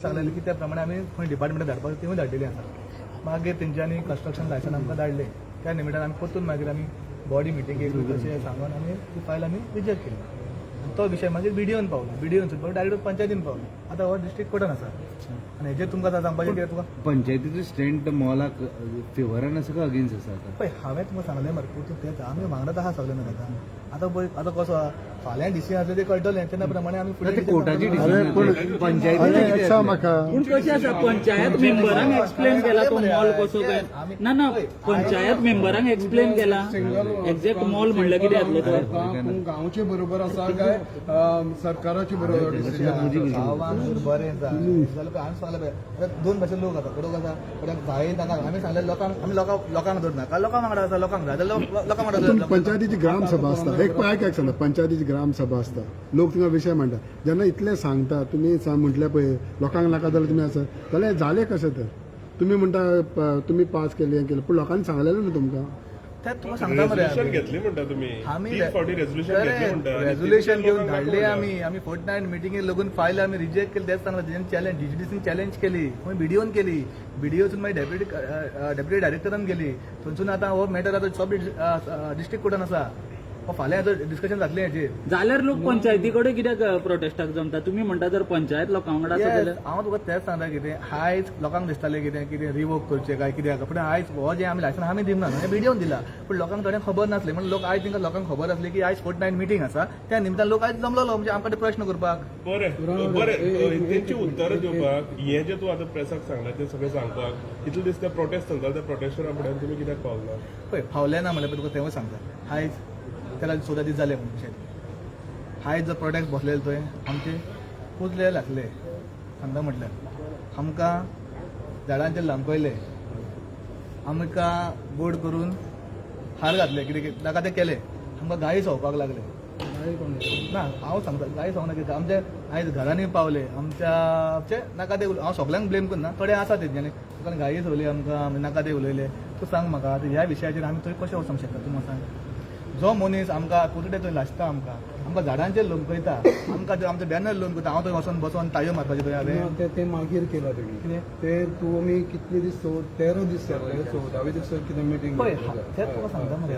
सांगलें की त्या प्रमाणे आमी खंय डिपार्टमेंटाक धाडपाक थंय धाडलेली आसा. मागीर तेंच्यांनी कंस्ट्रक्शन लायसन आमकां धाडलें. त्या निमित्यान आमी परतून मागीर आमी बॉडी मिटिंगेक तशें सांगून आमी ती फायल आमी रिजेक्ट केली. आनी तो विशय मागीर बीडीओन पावलो. बीडीओन सुद्दां डायरेक्ट पंचायतीन पावलो. आतां हो डिस्ट्रिक्ट कोर्टान आसा आनी हेजेर तुमकां आतां सांगपाचें कितें तुका पंचायतीचो स्टँड मॉलाक फेवरान आसा काय अगेन्स्ट आसा आता? पळय हांवें तुमकां सांगलें मरे तूं तें आमी वांगडाच आहा सगळें मरे आतां पळय आतां कसो आहा फाल्यां डिसिजन आसलें तें कळटलें तेन्ना प्रमाणे आमी ते कोर्टाची डिसिजन पंचायतीन म्हाका पूण कशें आसा पंचायत मेंबरांक एक्सप्लेन केला तो मॉल कसो काय ना पंचायत मेंबरांक एक्सप्लेन केला एक्झॅक्ट मॉल म्हणल्यार कितें जातलो तो गांवचे बरोबर आसा काय सरकाराचे बरोबर गांवांक बरें जाल्यार हांवें सांगलें पळय दोन भाशेन लोक आसा कोण आसा कोणाक जाय नाका आमी सांगलें लोकांक आमी लोकांक धरनाका लोकां वांगडा आसा लोकांक जाय जाल्यार लोकां वांगडा पंचायतीची ग्रामसभा आसता एक सांगता पंचायतीची ग्रामसभा आसता लोक थिंगा विशय मांडटा जेन्ना इतलें सांगता तुमी म्हटलें पळय लोकांक नाका जाल्यार तुमी आसा जाल्यार जालें कशें तर तुमी म्हणटा तुमी पास केलें हें केलें पूण लोकांनी सांगलेलें न्हू तुमकां तें तुका सांगता मरे घेतली म्हणटा तुमी आमी 40 रेझोल्युशन घेवन धाडले आमी फोर्टनायट मिटिंगेक लागून फायल आमी रिजेक्ट केली तेच सांगता तेंच्यानी चॅलेंज डीजीडीसीन चॅलेंज केली मागीर बीडीओन केली बीडीओसून मागीर डेप्युटी डायरेक्टरान गेली थंयसून आतां हो मॅटर आतां सब डिस्ट्रिक्ट कोर्टान आसा फाल्यां डिस्कशन जातलें हेजेर जाल्यार लोक पंचायती कडेन कित्याक प्रोटेस्टाक जमता तुमी म्हणटा जर पंचायत लोकां वांगडा आसा जाल्यार हांव तुका तेंच सांगता कितें आयज लोकांक दिसतालें कितें रिवोक करचें काय कित्याक पूण आयज हो जें आमी लायसन आमी दिवना हें बीडीओन दिला पूण लोकांक थोड्यांक खबर नासलें म्हणून लोक आयज तांकां लोकांक खबर आसली की आयज फोर्टनायट मिटींग आसा त्या निमतान लोक आयज जमलो म्हणजे आमकां प्रश्न करपाक बरें तेंची उत्तरां दिवपाक हें जें तूं आतां प्रेसाक सांगलां तें सगळें सांगपाक इतलें दिसता प्रोटेस्ट चलता त्या प्रोटेस्टरा फुड्यान तुमी कित्याक पावला पळय फावलें ना म्हणल्यार तुका तेंवूय सांगता आयज त्याला 14 दीस जाले म्हणजे आयज जो प्रोडक्ट बसलेले थंय आमचे पुजले लागले सांगता म्हटल्यार आमकां झाडांचेर लमकयले आमकां गोड करून हार घातले कितें नाका तें केलें आमकां गायी सवपाक लागले ना हांव सांगता गायी सवना कितें आमचे आयज घरांनी पावले आमच्या नाका ते हांव सगळ्यांक ब्लेम करना थोडे आसा तेंच्यांनी लोकांनी गायी सवली आमकां नाका ते उलयले तूं सांग म्हाका ह्या विशयाचेर आमी थंय कशें वचूंक शकता तूं म्हाका सांग जो मनीस आमकां कुरडे थंय लासता आमकां झाडांचेर लोमकयता आमकां आमचो बॅनर लोन करता हांव थंय वचून बसोन ताळयो मारपाचे थंय हांवें ते मागीर केला तेणी ते तुमी कितले दीस 13 दीस 14वे दीस कितें मिटींग पळय तेंच तुका सांगता मरे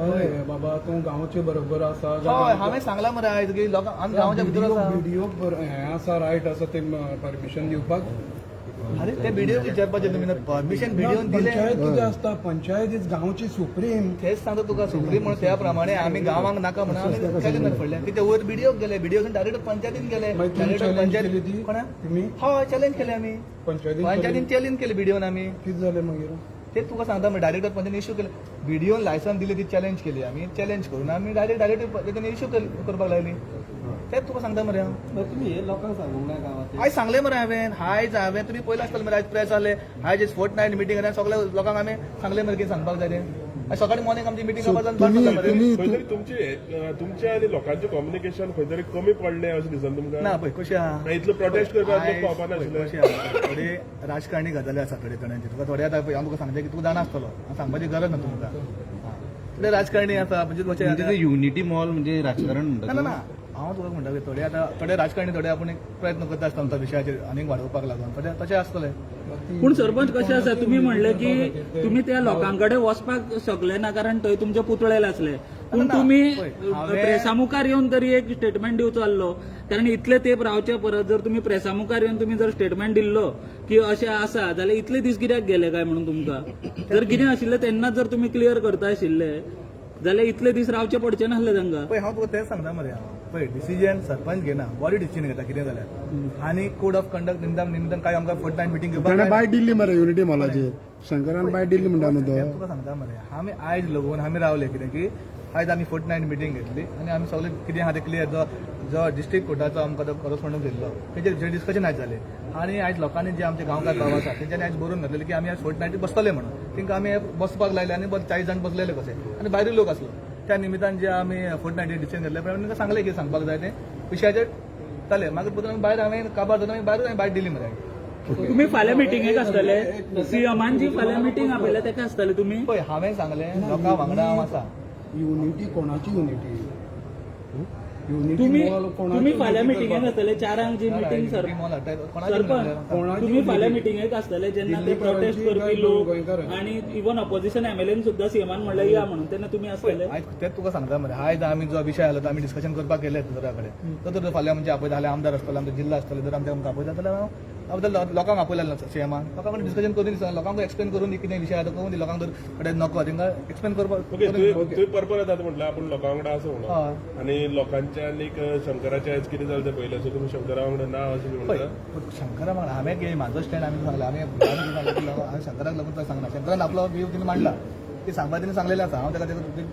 हय बाबा तूं गांवचे बरोबर आसा हय हांवें सांगलां मरे आयज की लोकांक आमी गांवच्या भितर आसा व्हिडिओ हें आसा रायट आसा ते परमिशन दिवपाक अरे ते व्हिडिओ विचारपाचें तुमी परमिशन व्हिडिओन दिलें पंचायत कितें आसता पंचायत इज गांवची सुप्रीम तेच सांगता तुका सुप्रीम म्हणून त्या प्रमाणे आमी गांवांक नाका म्हणून आमी केलें ना फुडल्यान कितें वयर व्हिडिओ गेले व्हिडिओसून डायरेक्ट पंचायतीन गेले पंचायत कोणा तुमी हय चॅलेंज केलें आमी पंचायतीन चॅलेंज केलें व्हिडिओन आमी कितें जालें मागीर ते तुका सांगता मग डायरेक्टर पंचायतीन इश्यू केले व्हिडिओन लायसन दिली ती चॅलेंज केली आमी चॅलेंज करून आमी डायरेक्ट तेणी इश्यू करपाक लागली तेच तुका सांगता मरे हांव तुम्ही हे लोकांक सांगूंक ना गांवांत आयज सांगलें मरे हांवें तुमी पयलें आसतलें मरे आयज प्रेस जालें आयज फोर्टनायट मिटींग सगळ्या लोकांक आमी सांगलें मरे कितें सांगपाक जाय तें सकाळी मॉर्निंग आमची मिटींग तुमचे आनी लोकांचें कम्युनिकेशन खंय तरी कमी पडलें अशें दिसता तुमकां ना पळय कशें आहा इतलो प्रोटेस्ट करपाक लोक पावपा नाशिल्ले कशें आहा थोडे राजकारणी गजाली आसा थोडे जाणांचे तुका थोडे आतां हांव तुका सांगता की तुका जाणा आसतलो हांव सांगपाची गरज ना तुमकां थोडे राजकारणी आसा म्हणजे कशें युनिटी मॉल म्हणजे राजकारण म्हणटा ना हांव तुका म्हणटा की थोडे राजकारणी थोडे आपूण एक प्रयत्न करता आसता आमच्या विशयाचेर आनीक वाडोवपाक लागून तशें आसतलें पूण सरपंच कशें आसा तुमी म्हणलें की तुमी त्या लोकां कडेन वचपाक शकले ना कारण थंय तुमचे पुतळे आसले पूण तुमी प्रेसा मुखार येवन तरी एक स्टेटमेंट दिवचो आसलो कारण इतले तेंप रावचे परत जर तुमी प्रेसा मुखार येवन तुमी जर स्टेटमेंट दिल्लो की अशें आसा जाल्यार इतले दीस कित्याक गेले काय म्हणून तुमकां जर कितें आशिल्लें तेन्नाच जर तुमी क्लियर करता आशिल्ले जाल्यार इतले दीस रावचे पडचे नासले तांकां पळय हांव तुका तेंच सांगता मरे पळय डिसिजन सरपंच घेना बॉडी डिसिजन घेता कितें जाल्यार आनी कोड ऑफ कंडक्ट निमतान काय आमकां फोर्टनायट मिटींग घेवपाक बायट दिल्ली मरे युनिटी मॉलाचेर शंकरान बायट दिल्ली म्हणटा न्हू तो तुका सांगता मरे आमी आयज लगून आमी रावले कितें की आयज आमी फोर्टनायट मिटींग घेतली आनी आमी सगळें कितें आहा तें क्लियर जो डिस्ट्रिक्ट कोर्टाचो आमकां तो करस्पॉन्डंट दिल्लो तेजेर जे डिस्कशन आयज जालें आनी आयज लोकांनी जे आमचे गांवकार भाव आसा तेंच्यांनी आयज बरोवन घातलेलें की आमी आयज फोर्टनायटीक बसतले म्हणून तेंकां आमी बसपाक लायले आनी 40 जाण बसलेले कशे आनी भायरूय लोक आसलो त्या निमित्तान जे आमी फोर्टनायटीक डिसिजन घेतले प्रमाणे तांकां सांगलें की सांगपाक जाय तें विशयाचेर जालें मागीर परतून आमी भायर हांवें काबार जावन आमी भायरूच बायट दिली मरे तुम्ही फाल्यां मिटिंगेक आसतले सीएमान जी फाल्यां मिटींग आपयल्या तेका आसतले तुमी पळय हांवें सांगलें लोकां वांगडा हांव आसा युनिटी कोणाची युनिटी तुम्ही फाल्यां मिटिंगेक आसतले 4 जी मिटिंग सर मॉल हटाय कोणाची सरपंच तुम्ही फाल्यां मिटिंगेक आसतले जेन्ना ते प्रोटेस्ट करपी लोक आणि इवन ऑपोजिशन एमएलएन सुद्धा सीएमान म्हणलें या म्हणून तेन्ना तुम्ही आसतले आयज तेच तुका सांगता मरे आयज आमी जो विषय आलो तो आमी डिस्कशन करपाक गेले सरा कडेन तो तर फाल्यां म्हणजे आपयता जाल्यार आमदार आसतले आमचो जिल्लो आसतले जर आमच्या आपयता जाल्यार हांव लोकांक आपयलें सीएमान लोकांक डिस्कशन करून लोकांक एक्सप्लेन करून कितें विशय आसा तो करून लोकांक जर कडेन नको तांकां एक्सप्लेन करपाक ओके तुवें परपर येता म्हटलं आपण लोकां वांगडा असं म्हणून आणि लोकांच्या आनीक शंकराच्या आयज कितें जालें तें पयलें सो तुमी शंकरा वांगडा ना अशें म्हणटा शंकरा वांगडा हांवें कितें म्हाजो स्टँड आमी सांगला हांवें शंकराक लागून सांगना शंकरान आपलो व्यू तिने मांडला ती सांगपा तिने सांगलेलें आसा हांव ताका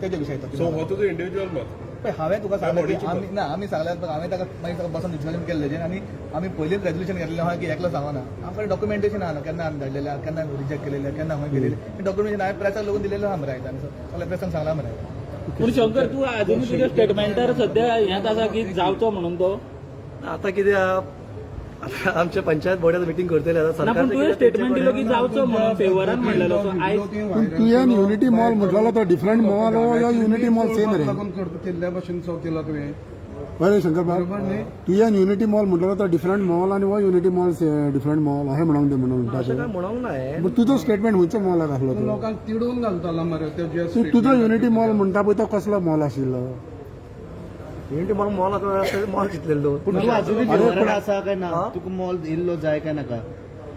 तेजे विशय सो हो तुजो इंडिव्हिज्युअल मत पळय हांवें तुका सांगलें की आमी सांगल्यार हांवें ताका मागीर ताका बसून डिस्कशन केल्लें आनी आमी पयलींच रेजोल्युशन घेतलेलें आहा की एकलो सांगना आमकां डॉक्युमेंटेशन आहा केन्ना आमी धाडलेलें केन्ना रिजेक्ट केलेलें केन्ना खंय गेलेलें डॉक्युमेंटेशन हांवें प्रेसाक लागून दिलेलें आहा मरे आयज सगळ्या प्रेसान सांगला मरे पूण शंकर तूं अजून तुज्या स्टेटमेंटार सध्या हेंच आसा की जावचो म्हणून तो आता कितें आमच्या पंचायत बोर्डात मिटिंग करतले आता ना पण तुवें स्टेटमेंट दिलो की जावचो म्हणून फेवरान म्हणलेलो सो आयज पण तुवें युनिटी मॉल म्हटलेलो तो डिफरंट मॉल हो या युनिटी मॉल सेम रे केल्ल्या भशेन चो केला तुवें बरें शंकर तुवें युनिटी मॉल म्हटलेलो तो डिफरंट मॉल आनी हो युनिटी मॉल डिफरंट मॉल अशें म्हणूंक दे म्हणून काय म्हणूंक नाय पण तुजो स्टेटमेंट खंयच्या मॉलाक आसलो तो लोकांक तिडून घालतालो मरे ते तुजो युनिटी मॉल म्हणटा पळय तो कसलो मॉल आशिल्लो युनिटी मॉल मॉल मॉल चितलेलो आसा काय ना तुका मॉल इल्लो जाय काय नाका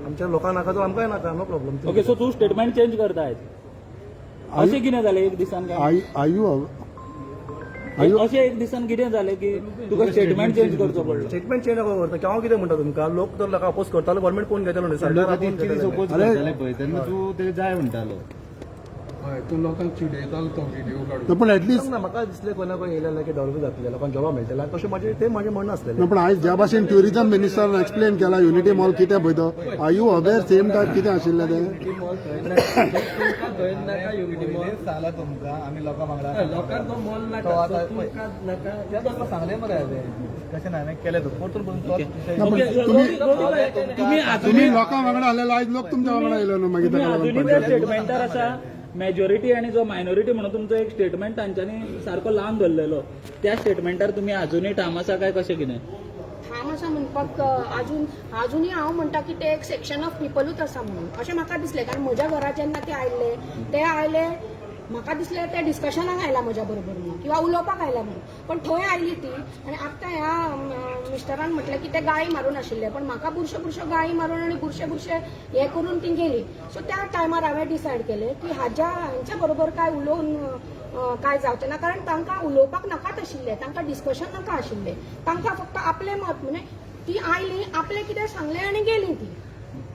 आमच्या लोकांक नाका तो आमकांय नाका नो प्रॉब्लेम ओके सो तूं स्टेटमेंट चेंज करता आयज अशें कितें जालें एक दिसान काय अशें एक दिसान कितें जालें की तुका स्टेटमेंट चेंज करचो पडलो स्टेटमेंट चेंज नका करता हांव कितें म्हणटा तुमकां लोक तर लोकांक अपोज करतालो गव्हर्मेंट कोण घेतलो न्हय सरकार सपोज जाले पळय तेन्ना तूं ते जाय म्हणटालो तू लोकांक चिडयतालो तो व्हिडिओ काडून पण ऍटलिस्ट म्हाका दिसलें कोणा कोण येयलें की डेव्हलप जातलें लोकांक जॉब मेळटलें तशें म्हजें म्हणणं आसलेलें पण आयज ज्या भाशेन ट्युरिझम मिनिस्टरान एक्सप्लेन केला युनिटी मॉल कितें पळय तो are you aware same type कितें आशिल्लें तें सांगला तुमकां आमी लोकां वांगडा लोकांक तो मॉल तो आतां तुका सांगलें मरे कशें ना हांवें केलें तो परतून तुम्ही लोकां वांगडा आसलेलो आयज लोक तुमच्या वांगडा येयलो न्हू मागीर तुम्ही ताका अजूनही लागून त्या स्टेटमेंटार आसा मेजॉरिटी आणि जो मायनॉरिटी म्हणून तुमचो एक स्टेटमेंट तांच्यांनी सारको लावन धरलेलो त्या स्टेटमेंटार तुम्ही अजूनही ठाम आसा काय कशें कितें ठाम आसा म्हणपाक अजूनही हांव म्हणटा की ते एक सेक्शन ऑफ पिपलूच आसा म्हणून अशें म्हाका दिसलें कारण म्हज्या घरा जेन्ना ते आयले म्हाका दिसलें ते डिस्कशनाक आयला म्हज्या बरोबर म्हणून किंवा उलोवपाक आयला म्हणून पण थंय आयली ती आनी आतां ह्या मिस्टरान म्हटलें की ते गाळी मारून आशिल्ले पण म्हाका बुरश्यो गाळी मारून आनी बुरशे हे करून ती गेली सो त्या टायमार हांवें डिसायड केलें की हांच्या बरोबर काय उलोवन काय जावचें ना कारण तांकां उलोवपाक नाकाच आशिल्लें तांकां डिस्कशन नाका आशिल्लें तांकां फक्त आपलें मत म्हणजे ती आयली आपलें कितें सांगलें आनी गेली ती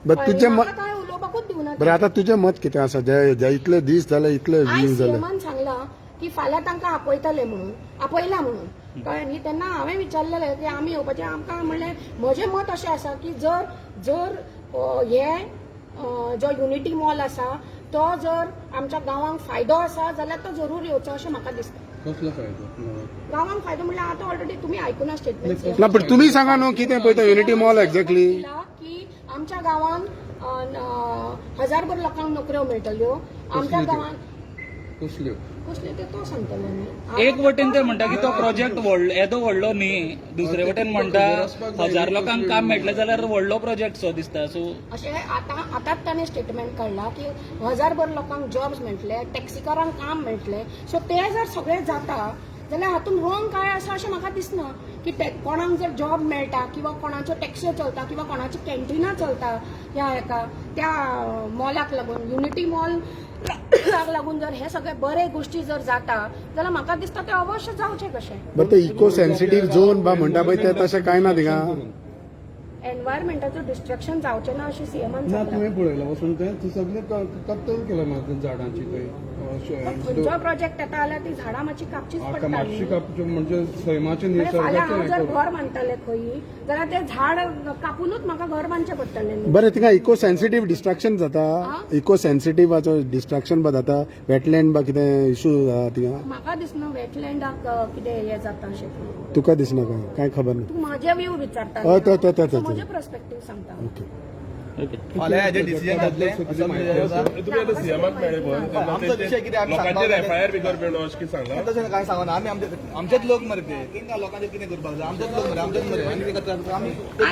तुजें मत काय उलोवपाकूच दिवना बरें आतां तुजें मत कितें आसा जे इतले दीस जाले इतले आयज व्ह्यू जाले सीएमान सांगला की फाल्यां तांकां आपयतले म्हणून आपयला म्हणून कळ्ळें न्ही तेन्ना हांवें विचारलेलें की आमी येवपाचें आमकां म्हणलें म्हजें मत अशें आसा की जर हे जो युनिटी मॉल आसा तो जर आमच्या गांवांक फायदो आसा जाल्यार तो जरूर येवचो अशें म्हाका दिसता कसलो फायदो गांवांक फायदो म्हणल्यार आतां ऑलरेडी तुमी आयकुना स्टेटमेंट ना पण तुमी सांगा न्हू कितें पळय तो युनिटी मॉल एक्झॅक्टली की आमच्या गांवांत 1000 लोकांक नोकऱ्यो मेळटल्यो आमच्या गांवांत कसल्यो कसले ते तो सांगतलो न्ही एक वटेन ते म्हणटा की तो प्रोजेक्ट येदो व्हडलो न्ही दुसरे वटेन म्हणटा 1000 लोकांक काम मेळटलें जाल्यार व्हडलो प्रोजेक्ट सो दिसता सो अशें आतांच ताणें स्टेटमेंट काडला की 1000 लोकांक जॉब्स मेळटले टॅक्सीकारांक काम मेळटलें सो ते जर सगळें जाता जाल्यार हातूंत रॉंग काय आसा अशें म्हाका दिसना की कोणाक जर जॉब मेळटा किंवा कोणाच्यो टॅक्स्यो चलता किंवा कोणाची कॅन्टिनां चलता त्या मॉलाक लागून युनिटी मॉल लागून जर हे सगळे बरे गोष्टी जर जाता जाल्यार म्हाका दिसता ते अवश्य जावचे कशें बट ते इको सेन्सिटीव झोन बा म्हणटा पळय ते तशें कांय ना थिंगा एनवायरमेंटाचो डिस्ट्रक्शन जावचें ना अशें सीएमान ना सांगलां तुवें पळयलां वचून तें सगळें कत्तल केलां म्हाका झाडांची खंयचो प्रोजेक्ट येता जाल्यार ती झाडां मातशी कापचीच मातशी पडटाली कापच्यो म्हणजे सैमाचें म्हणजे फाल्यां हांव निसर्गाचें जर घर बांदतलें खंयी जाल्यार तें झाड कापूनच म्हाका घर बांदचें पडटलें न्ही बरें थिंगा इको सेन्सिटीव डिस्ट्रक्शन जाता इको सेन्सिटीवाचो डिस्ट्रक्शन बा जाता वेटलँड बा कितें इशू जाता थिंगा म्हाका दिसना वेटलँडाक कितें हें जाता अशें तुका दिसना काय खबर ना तूं म्हाजे व्यू विचारता हय, न्ही? ते. So म्हजे पर्स्पेक्टीव सांगता ओके फाल्यां हेजे डिसिजन जातलें असो म्हणजे आसा. तुम्ही आता सीएमाक मेळ्ळे पण तेन्ना आमचो विशय कितें आमी लोकांचेर सांगपाक एफआयआर बी करपी न्हू अशें कितें सांगला तशें कांय सांगना आमी आमचेच लोक मरे ते तांकां लोकांचेर कितें करपाक जाय आमचेच लोक मरे आमचेच मरे आमी कितें करता आमी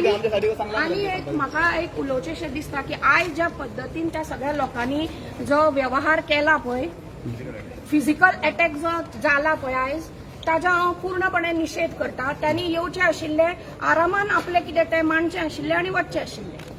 आमच्या सायडीक सांगला आणि एक म्हाका एक उलोवचेशें दिसता की आयज ज्या पद्दतीन त्या सगळ्या लोकांनी जो व्यवहार केला पळय फिजिकल अटॅक जो जाला पळय आयज ताजा हांव पूर्णपणे निशेध करता. त्यांनी येवचे आशिल्ले आरामान आपले कितें तें मांडचें आशिल्लें आनी वचचें आशिल्लें.